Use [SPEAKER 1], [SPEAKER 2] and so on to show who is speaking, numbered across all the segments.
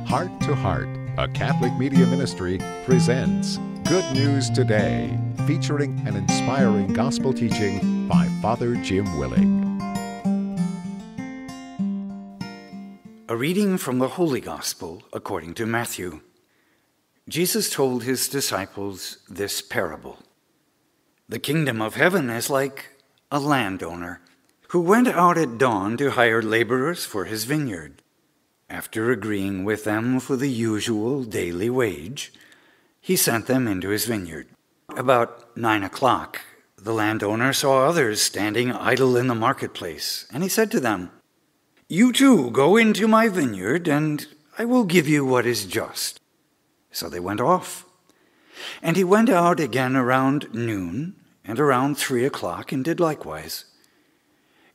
[SPEAKER 1] Heart to Heart, a Catholic media ministry, presents Good News Today, featuring an inspiring gospel teaching by Father Jim Willing.
[SPEAKER 2] A reading from the Holy Gospel according to Matthew. Jesus told his disciples this parable. The kingdom of heaven is like a landowner who went out at dawn to hire laborers for his vineyard. After agreeing with them for the usual daily wage, he sent them into his vineyard. About 9 o'clock, the landowner saw others standing idle in the marketplace, and he said to them, "You too go into my vineyard, and I will give you what is just." So they went off. And he went out again around noon and around 3 o'clock and did likewise.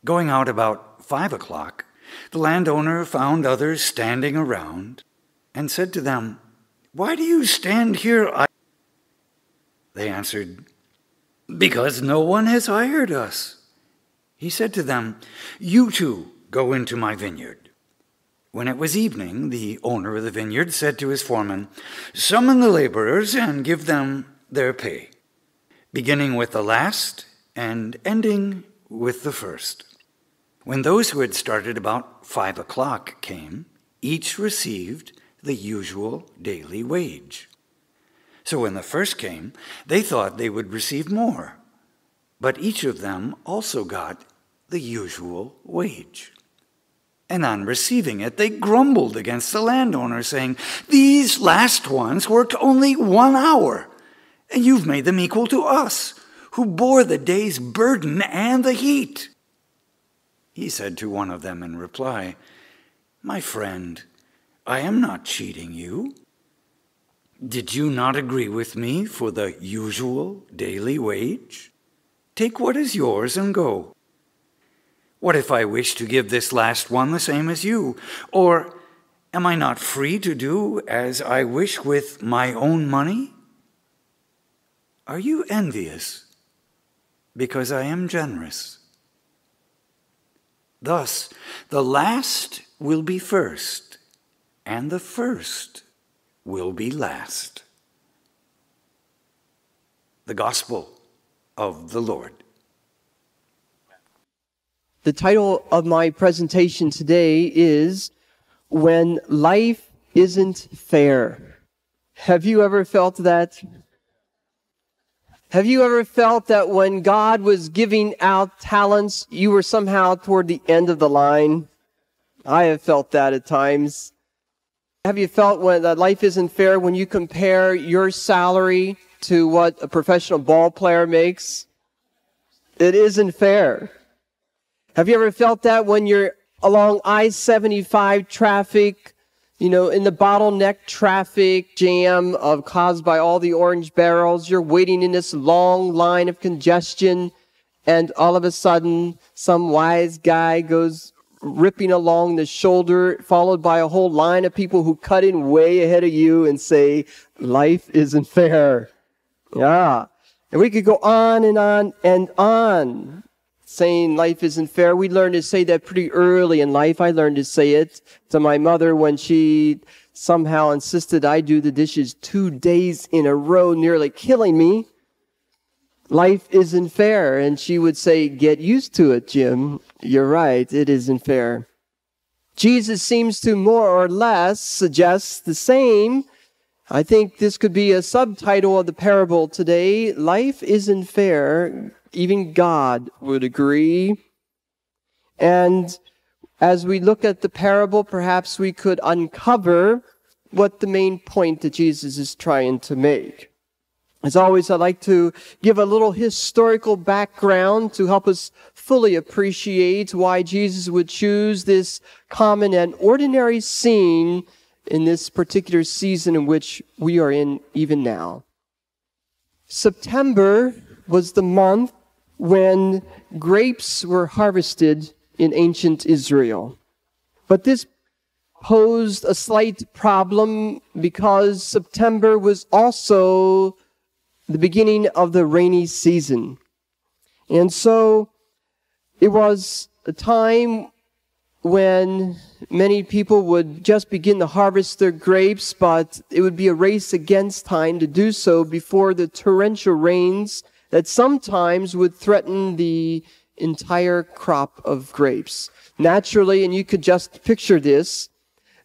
[SPEAKER 2] Going out about 5 o'clock, the landowner found others standing around and said to them, "Why do you stand here idle?" They answered, "Because no one has hired us." He said to them, "You too go into my vineyard." When it was evening, the owner of the vineyard said to his foreman, "Summon the laborers and give them their pay, beginning with the last and ending with the first." When those who had started about 5 o'clock came, each received the usual daily wage. So when the first came, they thought they would receive more, but each of them also got the usual wage. And on receiving it, they grumbled against the landowner, saying, "These last ones worked only 1 hour, and you've made them equal to us, who bore the day's burden and the heat." He said to one of them in reply, "My friend, I am not cheating you. Did you not agree with me for the usual daily wage? Take what is yours and go. What if I wish to give this last one the same as you? Or am I not free to do as I wish with my own money? Are you envious because I am generous?" Thus, the last will be first, and the first will be last. The Gospel of the Lord.
[SPEAKER 3] The title of my presentation today is When Life Isn't Fair. Have you ever felt that? Have you ever felt that when God was giving out talents, you were somehow toward the end of the line? I have felt that at times. Have you felt when that life isn't fair when you compare your salary to what a professional ball player makes? It isn't fair. Have you ever felt that when you're along I-75 traffic, in the bottleneck traffic jam caused by all the orange barrels, you're waiting in this long line of congestion, and all of a sudden, some wise guy goes ripping along the shoulder, followed by a whole line of people who cut in way ahead of you and say, "Life isn't fair." Yeah. And we could go on and on and on, saying life isn't fair. We learned to say that pretty early in life. I learned to say it to my mother when she somehow insisted I do the dishes 2 days in a row, nearly killing me. Life isn't fair. And she would say, "Get used to it, Jim. You're right. It isn't fair." Jesus seems to more or less suggest the same. I think this could be a subtitle of the parable today. Life isn't fair. Even God would agree. And as we look at the parable, perhaps we could uncover what the main point that Jesus is trying to make. As always, I'd like to give a little historical background to help us fully appreciate why Jesus would choose this common and ordinary scene in this particular season in which we are in even now. September was the month when grapes were harvested in ancient Israel. But this posed a slight problem because September was also the beginning of the rainy season. And so it was a time when many people would just begin to harvest their grapes, but it would be a race against time to do so before the torrential rains that sometimes would threaten the entire crop of grapes. Naturally, and you could just picture this,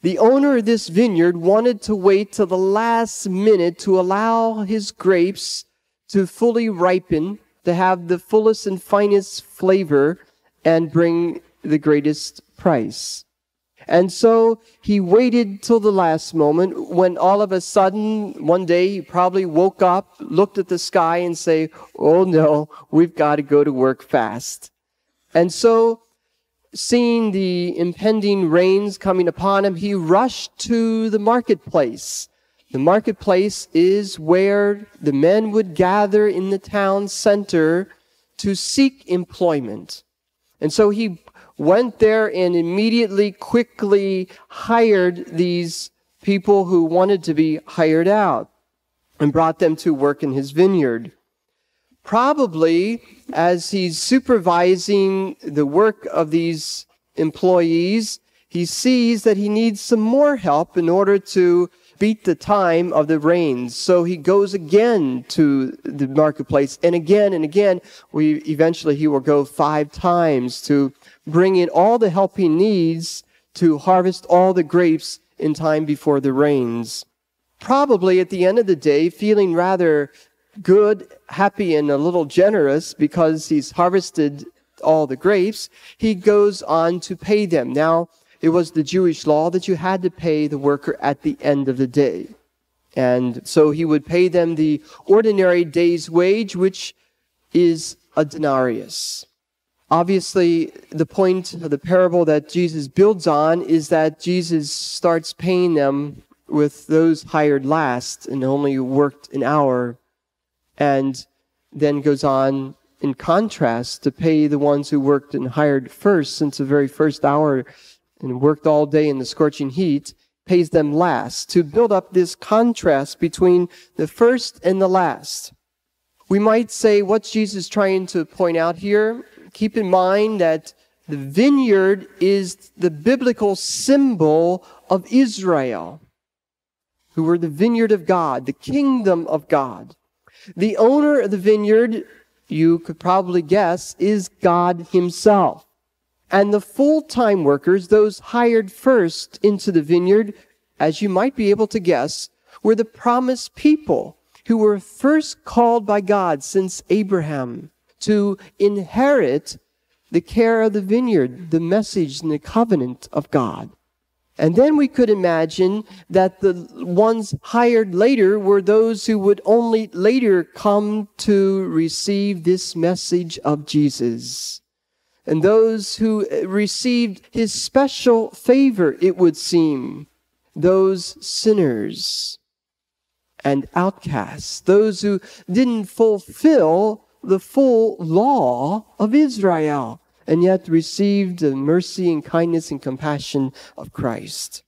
[SPEAKER 3] the owner of this vineyard wanted to wait till the last minute to allow his grapes to fully ripen, to have the fullest and finest flavor, and bring the greatest price. And so he waited till the last moment when all of a sudden, one day, he probably woke up, looked at the sky and say, "Oh no, we've got to go to work fast." And so, seeing the impending rains coming upon him, he rushed to the marketplace. The marketplace is where the men would gather in the town center to seek employment. And so he went there and immediately, quickly hired these people who wanted to be hired out and brought them to work in his vineyard. Probably, as he's supervising the work of these employees, he sees that he needs some more help in order to beat the time of the rains. So he goes again to the marketplace, and again, eventually he will go 5 times to bring in all the help he needs to harvest all the grapes in time before the rains. Probably at the end of the day, feeling rather good, happy, and a little generous because he's harvested all the grapes, he goes on to pay them. Now, it was the Jewish law that you had to pay the worker at the end of the day. And so he would pay them the ordinary day's wage, which is a denarius. Obviously, the point of the parable that Jesus builds on is that Jesus starts paying them with those hired last and only worked an hour, and then goes on in contrast to pay the ones who worked and hired first, since the very first hour and worked all day in the scorching heat, pays them last, to build up this contrast between the first and the last. We might say, what's Jesus trying to point out here? Keep in mind that the vineyard is the biblical symbol of Israel, who were the vineyard of God, the kingdom of God. The owner of the vineyard, you could probably guess, is God himself. And the full-time workers, those hired first into the vineyard, as you might be able to guess, were the promised people who were first called by God since Abraham to inherit the care of the vineyard, the message and the covenant of God. And then we could imagine that the ones hired later were those who would only later come to receive this message of Jesus. And those who received his special favor, it would seem, those sinners and outcasts, those who didn't fulfill the full law of Israel, and yet received the mercy and kindness and compassion of Christ.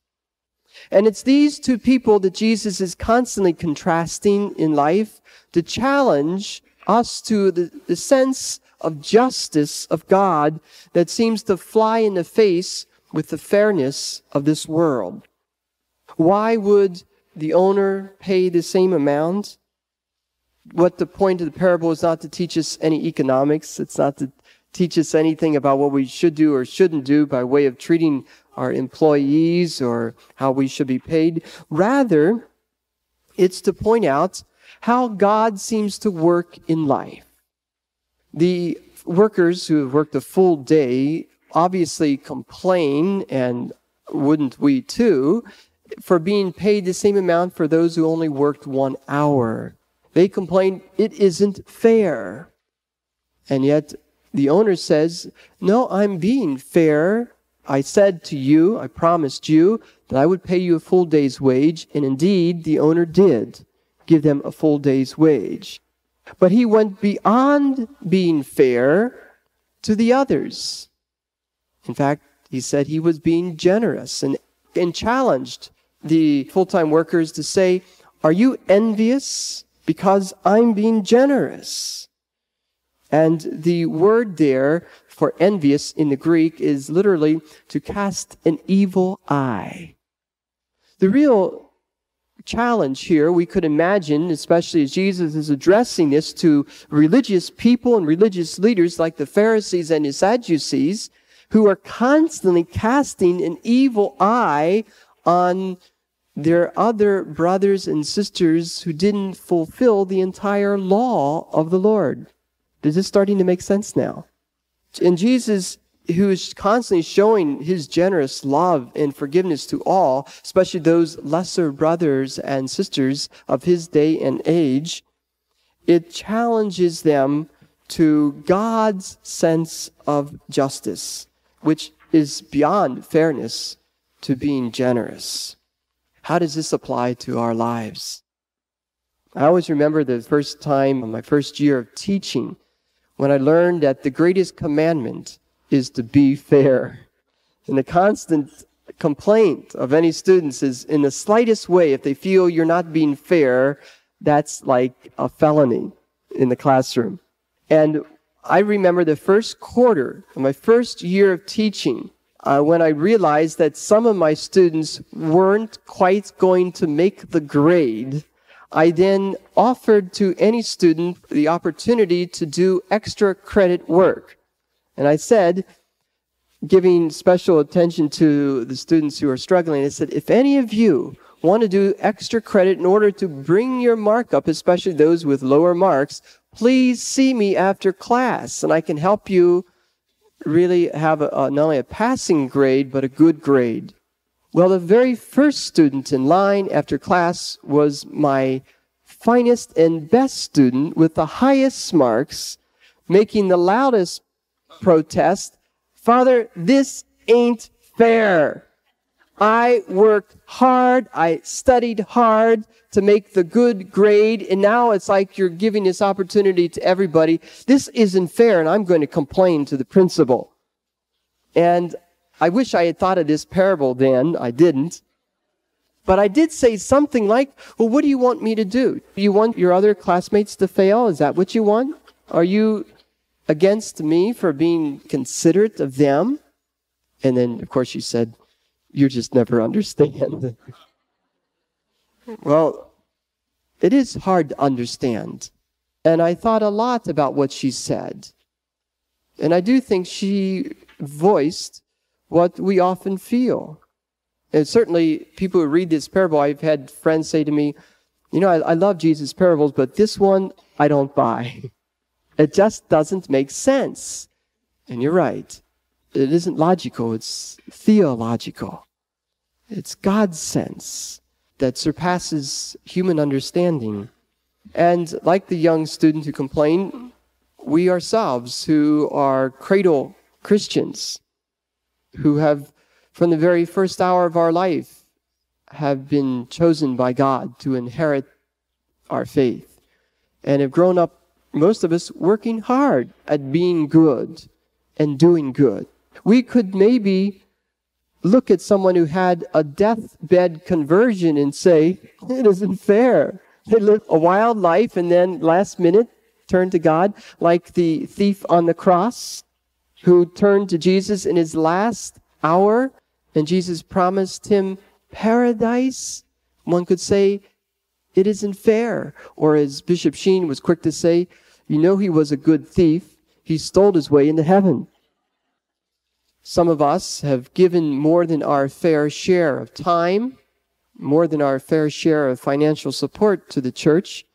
[SPEAKER 3] And it's these two people that Jesus is constantly contrasting in life to challenge us to the sense of justice of God that seems to fly in the face with the fairness of this world. Why would the owner pay the same amount? What the point of the parable is not to teach us any economics. It's not to teach us anything about what we should do or shouldn't do by way of treating our employees or how we should be paid. Rather, it's to point out how God seems to work in life. The workers who have worked a full day obviously complain, and wouldn't we too, for being paid the same amount for those who only worked 1 hour. They complain, it isn't fair. And yet the owner says, no, I'm being fair. I said to you, I promised you that I would pay you a full day's wage. And indeed, the owner did give them a full day's wage. But he went beyond being fair to the others. In fact, he said he was being generous and challenged the full-time workers to say, are you envious because I'm being generous? And the word there for envious in the Greek is literally to cast an evil eye. The real challenge here, we could imagine, especially as Jesus is addressing this to religious people and religious leaders like the Pharisees and the Sadducees, who are constantly casting an evil eye on their other brothers and sisters who didn't fulfill the entire law of the Lord. Is this starting to make sense now? And Jesus, who is constantly showing his generous love and forgiveness to all, especially those lesser brothers and sisters of his day and age, it challenges them to God's sense of justice, which is beyond fairness to being generous. How does this apply to our lives? I always remember the first time, my first year of teaching, when I learned that the greatest commandment is to be fair. And the constant complaint of any students is, in the slightest way, if they feel you're not being fair, that's like a felony in the classroom. And I remember the first quarter of my first year of teaching, when I realized that some of my students weren't quite going to make the grade, I then offered to any student the opportunity to do extra credit work. And I said, giving special attention to the students who are struggling, I said, if any of you want to do extra credit in order to bring your mark up, especially those with lower marks, please see me after class, and I can help you really have not only a passing grade, but a good grade. Well, the very first student in line after class was my finest and best student with the highest marks, making the loudest protest, "Father, this ain't fair. I worked hard, I studied hard to make the good grade, and now it's like you're giving this opportunity to everybody. This isn't fair, and I'm going to complain to the principal." And I wish I had thought of this parable then. I didn't. But I did say something like, well, what do you want me to do? You want your other classmates to fail? Is that what you want? Are you against me for being considerate of them? And then, of course, she said, you just never understand. Well, it is hard to understand. And I thought a lot about what she said. And I do think she voiced what we often feel. And certainly, people who read this parable, I've had friends say to me, I love Jesus' parables, but this one I don't buy. It just doesn't make sense. And you're right. It isn't logical, it's theological. It's God's sense that surpasses human understanding. And like the young student who complained, we ourselves who are cradle Christians, who have, from the very first hour of our life, have been chosen by God to inherit our faith, and have grown up, most of us, working hard at being good and doing good. We could maybe look at someone who had a deathbed conversion and say, it isn't fair. They live a wild life and then last minute turn to God, like the thief on the cross who turned to Jesus in his last hour, and Jesus promised him paradise. One could say, it isn't fair. Or as Bishop Sheen was quick to say, he was a good thief. He stole his way into heaven. Some of us have given more than our fair share of time, more than our fair share of financial support to the church.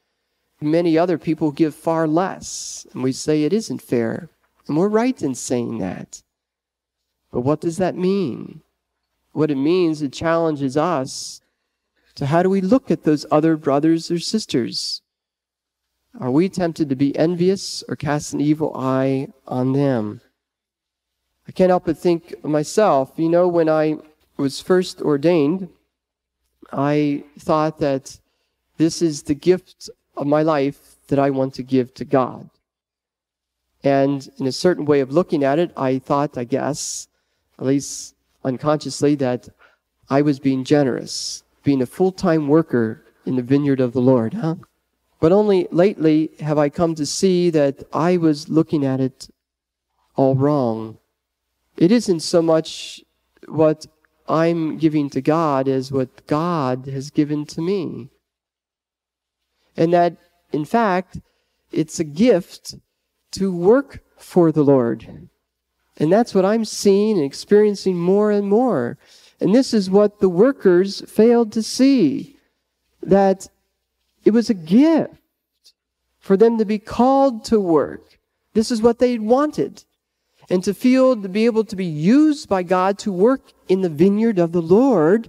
[SPEAKER 3] Many other people give far less, and we say it isn't fair. And we're right in saying that. But what does that mean? What it means, it challenges us to how do we look at those other brothers or sisters? Are we tempted to be envious or cast an evil eye on them? I can't help but think of myself. When I was first ordained, I thought that this is the gift of my life that I want to give to God. And in a certain way of looking at it, I thought, I guess, at least unconsciously, that I was being generous, being a full-time worker in the vineyard of the Lord. But only lately have I come to see that I was looking at it all wrong. It isn't so much what I'm giving to God as what God has given to me. And that, in fact, it's a gift to work for the Lord. And that's what I'm seeing and experiencing more and more. And this is what the workers failed to see, that it was a gift for them to be called to work. This is what they wanted. And to be able to be used by God to work in the vineyard of the Lord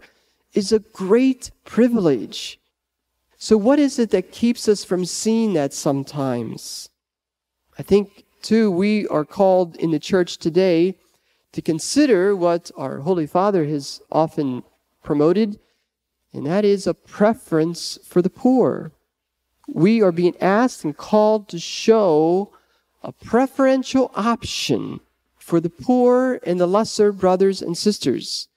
[SPEAKER 3] is a great privilege. So what is it that keeps us from seeing that sometimes? I think, too, we are called in the church today to consider what our Holy Father has often promoted, and that is a preference for the poor. We are being asked and called to show a preferential option for the poor and the lesser brothers and sisters.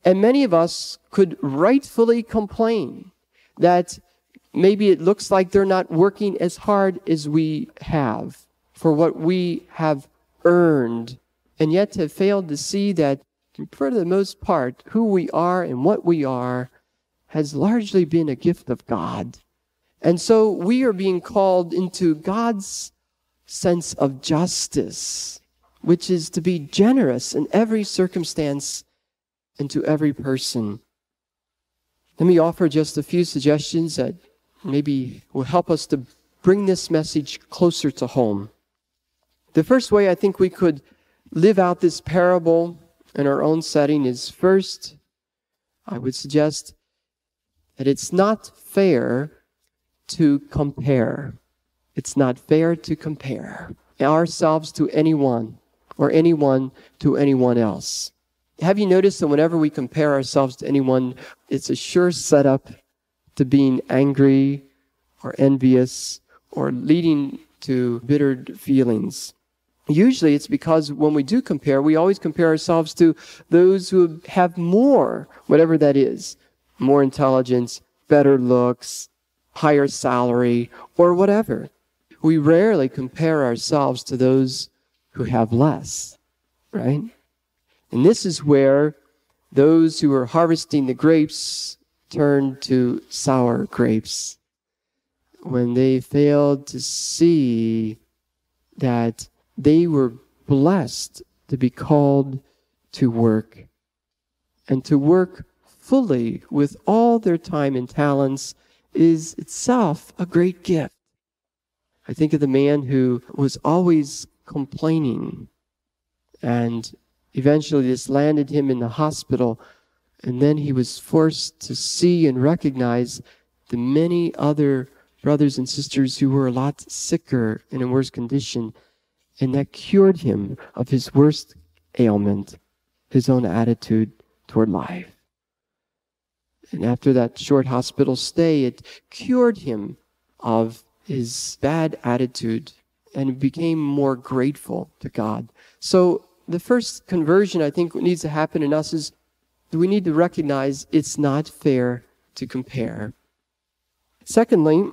[SPEAKER 3] And many of us could rightfully complain that maybe it looks like they're not working as hard as we have for what we have earned, and yet have failed to see that, for the most part, who we are and what we are has largely been a gift of God. And so we are being called into God's sense of justice, which is to be generous in every circumstance and to every person. Let me offer just a few suggestions that maybe will help us to bring this message closer to home. The first way I think we could live out this parable in our own setting is, first, I would suggest that it's not fair to compare. It's not fair to compare ourselves to anyone or anyone to anyone else. Have you noticed that whenever we compare ourselves to anyone, it's a sure setup to being angry or envious or leading to bitter feelings? Usually it's because when we do compare, we always compare ourselves to those who have more, whatever that is, more intelligence, better looks, higher salary, or whatever. We rarely compare ourselves to those who have less, right? And this is where those who are harvesting the grapes turn to sour grapes, when they failed to see that they were blessed to be called to work, and to work fully with all their time and talents is itself a great gift. I think of the man who was always complaining, and eventually this landed him in the hospital, and then he was forced to see and recognize the many other brothers and sisters who were a lot sicker and in worse condition, and that cured him of his worst ailment, his own attitude toward life. And after that short hospital stay, it cured him of his bad attitude and became more grateful to God. So the first conversion I think needs to happen in us is we need to recognize it's not fair to compare. Secondly,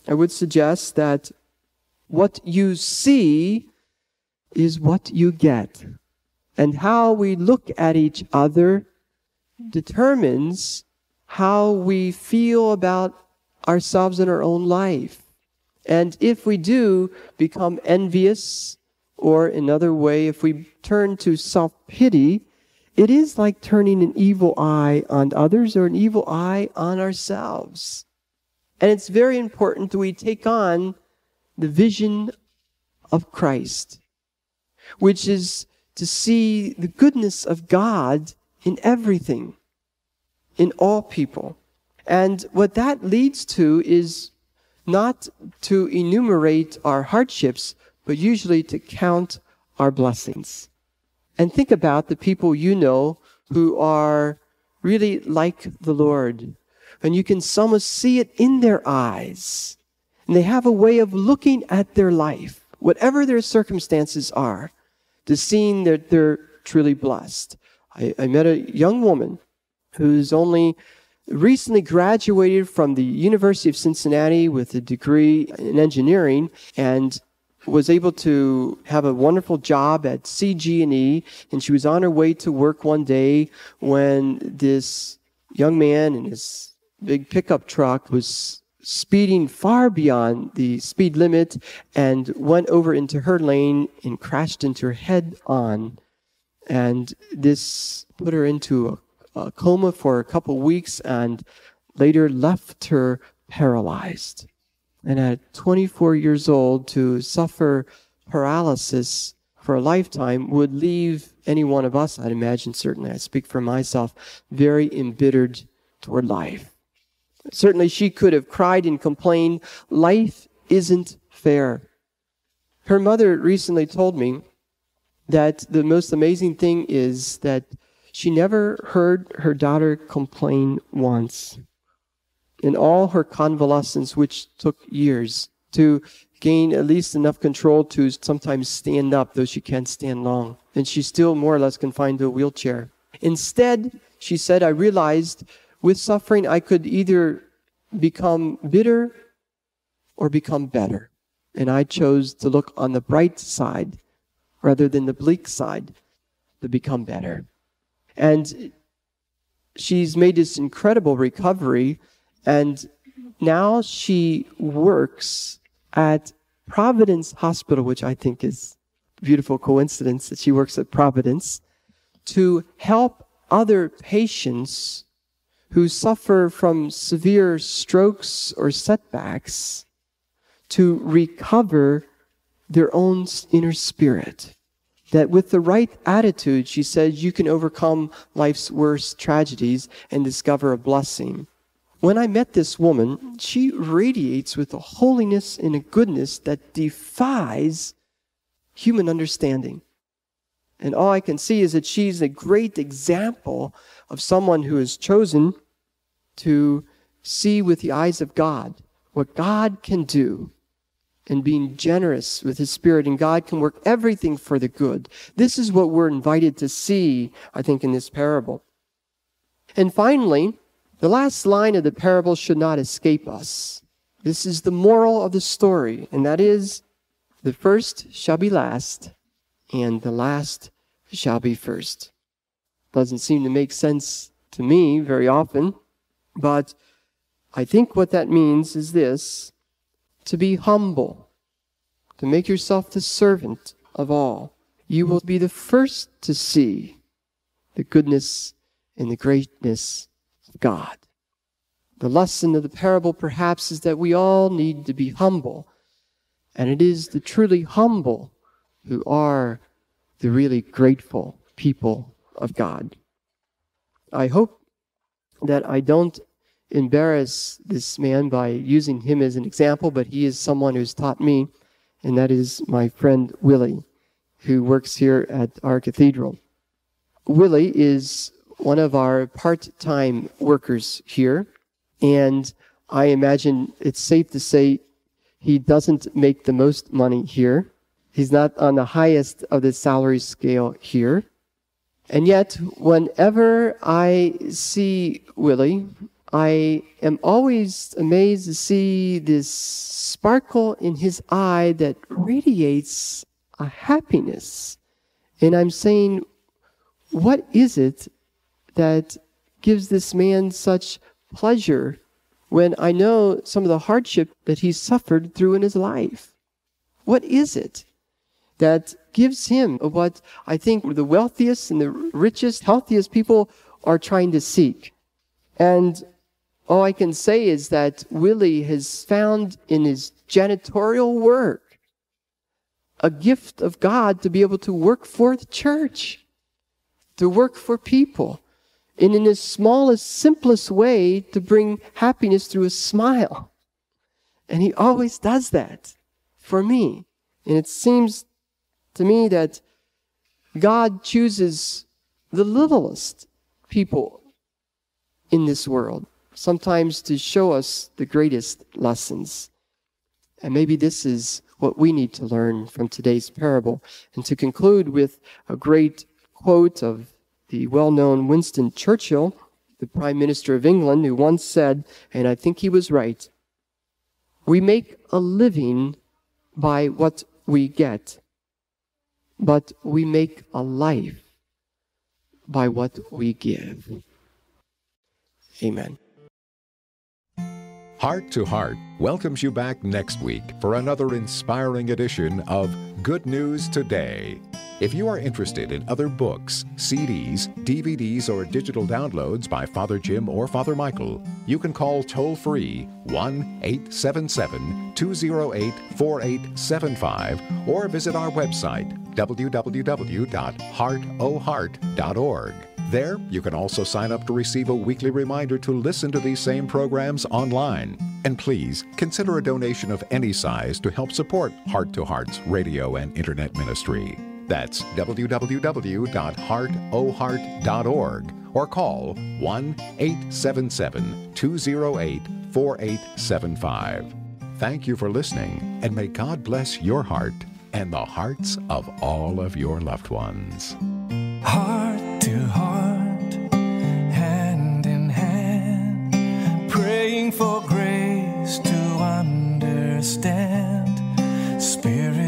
[SPEAKER 3] I would suggest that what you see is what you get. And how we look at each other determines how we feel about ourselves in our own life. And if we do become envious, or another way, if we turn to self-pity, it is like turning an evil eye on others or an evil eye on ourselves. And it's very important that we take on the vision of Christ, which is to see the goodness of God in everything, in all people. And what that leads to is not to enumerate our hardships, but usually to count our blessings. And think about the people you know who are really like the Lord. And you can almost see it in their eyes. And they have a way of looking at their life, whatever their circumstances are, to seeing that they're truly blessed. I met a young woman who's only recently graduated from the University of Cincinnati with a degree in engineering and was able to have a wonderful job at CG&E, and she was on her way to work one day when this young man in his big pickup truck was speeding far beyond the speed limit and went over into her lane and crashed into her head on. And this put her into a coma for a couple weeks and later left her paralyzed. And at 24 years old, to suffer paralysis for a lifetime would leave any one of us, I'd imagine, certainly, I speak for myself, very embittered toward life. Certainly she could have cried and complained, life isn't fair. Her mother recently told me that the most amazing thing is that she never heard her daughter complain once. In all her convalescence, which took years, to gain at least enough control to sometimes stand up, though she can't stand long. And she's still more or less confined to a wheelchair. Instead, she said, I realized with suffering I could either become bitter or become better. And I chose to look on the bright side rather than the bleak side, to become better. And she's made this incredible recovery, and now she works at Providence Hospital, which I think is a beautiful coincidence that she works at Providence, to help other patients who suffer from severe strokes or setbacks to recover their own inner spirit. That with the right attitude, she says, you can overcome life's worst tragedies and discover a blessing. When I met this woman, she radiates with a holiness and a goodness that defies human understanding. And all I can see is that she's a great example of someone who has chosen to see with the eyes of God what God can do, and being generous with His Spirit, and God can work everything for the good. This is what we're invited to see, I think, in this parable. And finally, the last line of the parable should not escape us. This is the moral of the story, and that is, the first shall be last, and the last shall be first. Doesn't seem to make sense to me very often, but I think what that means is this: to be humble, to make yourself the servant of all. You will be the first to see the goodness and the greatness of God. The lesson of the parable perhaps is that we all need to be humble, and it is the truly humble who are the really grateful people of God. I hope that I don't embarrass this man by using him as an example, but he is someone who's taught me, and that is my friend Willie, who works here at our cathedral. Willie is one of our part-time workers here, and I imagine it's safe to say he doesn't make the most money here. He's not on the highest of the salary scale here. And yet, whenever I see Willie, I am always amazed to see this sparkle in his eye that radiates a happiness. And I'm saying, what is it that gives this man such pleasure when I know some of the hardship that he's suffered through in his life? What is it that gives him what I think the wealthiest and the richest, healthiest people are trying to seek? And all I can say is that Willie has found in his janitorial work a gift of God to be able to work for the church, to work for people, and in his smallest, simplest way to bring happiness through a smile. And he always does that for me. And it seems to me that God chooses the littlest people in this world, sometimes to show us the greatest lessons. And maybe this is what we need to learn from today's parable. And to conclude with a great quote of the well-known Winston Churchill, the Prime Minister of England, who once said, and I think he was right, we make a living by what we get, but we make a life by what we give. Amen.
[SPEAKER 1] Heart to Heart welcomes you back next week for another inspiring edition of Good News Today. If you are interested in other books, CDs, DVDs, or digital downloads by Father Jim or Father Michael, you can call toll-free 1-877-208-4875 or visit our website, www.heartoheart.org. There, you can also sign up to receive a weekly reminder to listen to these same programs online. And please, consider a donation of any size to help support Heart to Heart's radio and internet ministry. That's www.heartoheart.org or call 1-877-208-4875. Thank you for listening, and may God bless your heart and the hearts of all of your loved ones.
[SPEAKER 4] Heart to heart, hand in hand, praying for grace to understand. Spirit